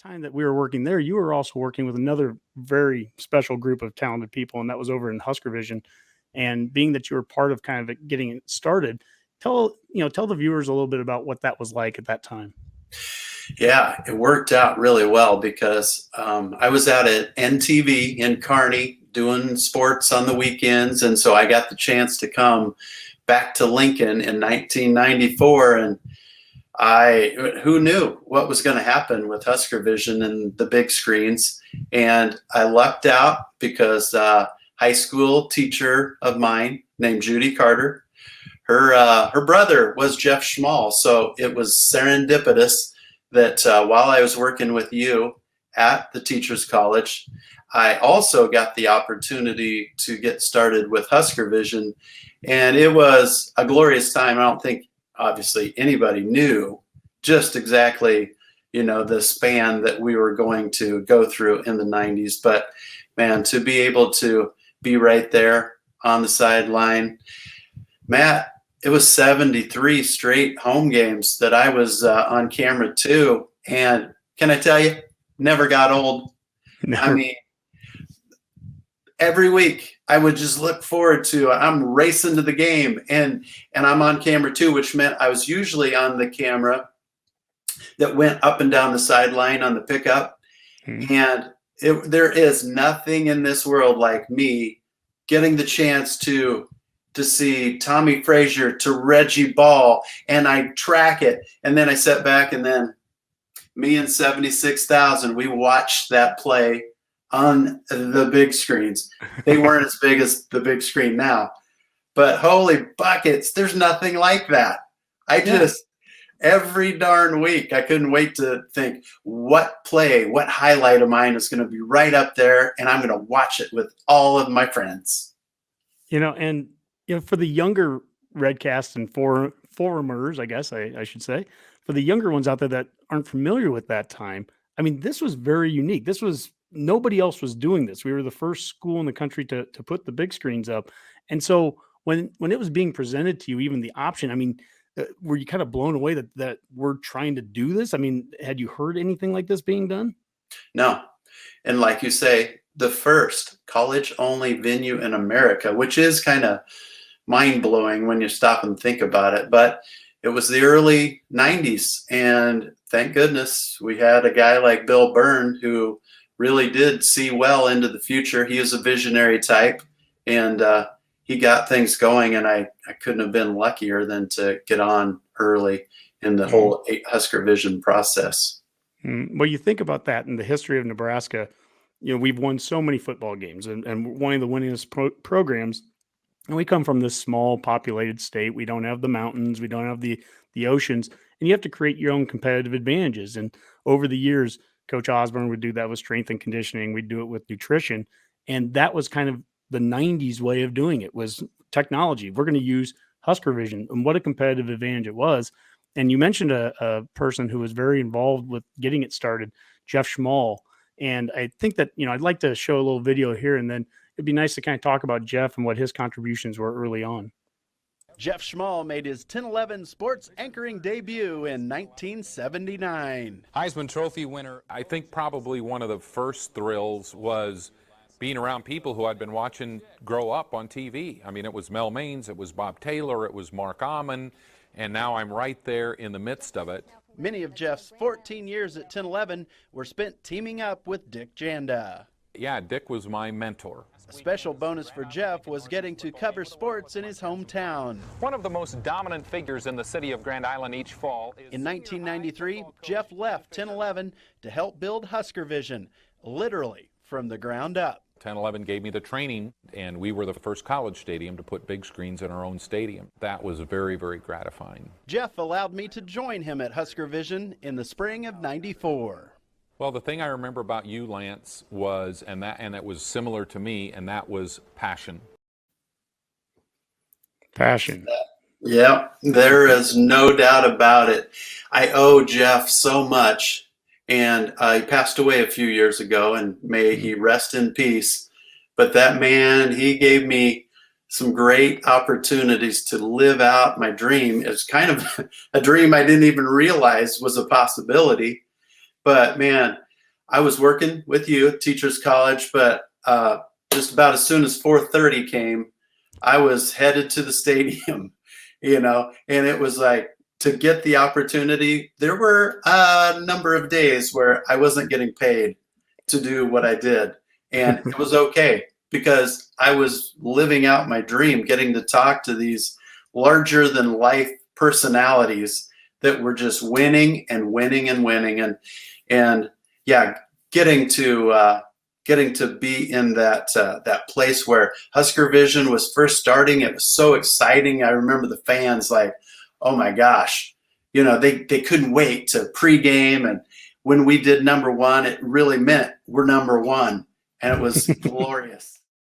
that time that we were working there, you were also working with another very special group of talented people, and that was over in HuskerVision. And being that you were part of kind of getting it started, tell the viewers a little bit about what that was like at that time. Yeah, it worked out really well because I was out at NTV in Kearney doing sports on the weekends. And so I got the chance to come back to Lincoln in 1994. And who knew what was going to happen with HuskerVision and the big screens. And I lucked out because high school teacher of mine named Judy Carter, her brother was Jeff Schmahl. So it was serendipitous that while I was working with you at the Teachers College, I also got the opportunity to get started with HuskerVision. And it was a glorious time. I don't think, obviously, anybody knew just exactly, the span that we were going to go through in the 90s. But, man, to be able to be right there on the sideline, Matt, it was 73 straight home games that I was on camera too. And can I tell you, never got old. Never. I mean, every week I would just look forward to, I'm racing to the game and I'm on camera too, which meant I was usually on the camera that went up and down the sideline on the pickup. And there is nothing in this world like me getting the chance to see Tommy Frazier to Reggie Ball, and I track it. And then I sat back, and then me and 76,000, we watched that play on the big screens. They weren't as big as the big screen now, but holy buckets, there's nothing like that. Every darn week, I couldn't wait to think what highlight of mine is going to be right up there, and I'm going to watch it with all of my friends. For the younger Redcasts and forumers, I guess I should say, for the younger ones out there that aren't familiar with that time, I mean, this was very unique. Nobody else was doing this. We were the first school in the country to put the big screens up. And so when it was being presented to you, even the option, I mean, were you kind of blown away that we're trying to do this? I mean, had you heard anything like this being done? No. And like you say, the first college-only venue in America, which is kind of mind-blowing when you stop and think about it. But it was the early 90s, and thank goodness we had a guy like Bill Byrne who really did see well into the future. He is a visionary type, and he got things going, and I couldn't have been luckier than to get on early in the whole HuskerVision process. Well, you think about that in the history of Nebraska, we've won so many football games and one of the winningest programs. And we come from this small populated state. We don't have the mountains. We don't have the oceans. And you have to create your own competitive advantages. And over the years, Coach Osborne would do that with strength and conditioning. We'd do it with nutrition. And that was kind of the 90s way of doing it, was technology. We're going to use HuskerVision. And what a competitive advantage it was. And you mentioned a person who was very involved with getting it started, Jeff Schmahl. And I think that, I'd like to show a little video here, and then it'd be nice to kind of talk about Jeff and what his contributions were early on. Jeff Schmahl made his 10-11 sports anchoring debut in 1979. Heisman Trophy winner. I think probably one of the first thrills was being around people who I'd been watching grow up on TV. I mean, it was Mel Maines, it was Bob Taylor, it was Mark Ammon, and now I'm right there in the midst of it. Many of Jeff's 14 years at 10-11 were spent teaming up with Dick Janda. Yeah, Dick was my mentor. A special bonus for Jeff was getting to cover sports in his hometown. One of the most dominant figures in the city of Grand Island each fall. In 1993, Jeff left 10-11 to help build HuskerVision, literally from the ground up. 10-11 gave me the training, and we were the first college stadium to put big screens in our own stadium. That was very, very gratifying. Jeff allowed me to join him at HuskerVision in the spring of '94. Well, the thing I remember about you, Lance, was, and it was similar to me, and that was passion. Passion. Yeah, there is no doubt about it. I owe Jeff so much. And he passed away a few years ago, and may he rest in peace. But that man, he gave me some great opportunities to live out my dream. It's kind of a dream I didn't even realize was a possibility. But man, I was working with you at Teachers College, but just about as soon as 4:30 came, I was headed to the stadium, and it was like, to get the opportunity, there were a number of days where I wasn't getting paid to do what I did. And it was okay, because I was living out my dream, getting to talk to these larger than life personalities that were just winning and winning and winning. And yeah, getting to be in that place where HuskerVision was first starting. It was so exciting. I remember the fans like, oh my gosh, they couldn't wait to pregame. And when we did number one, it really meant we're number one. And it was glorious.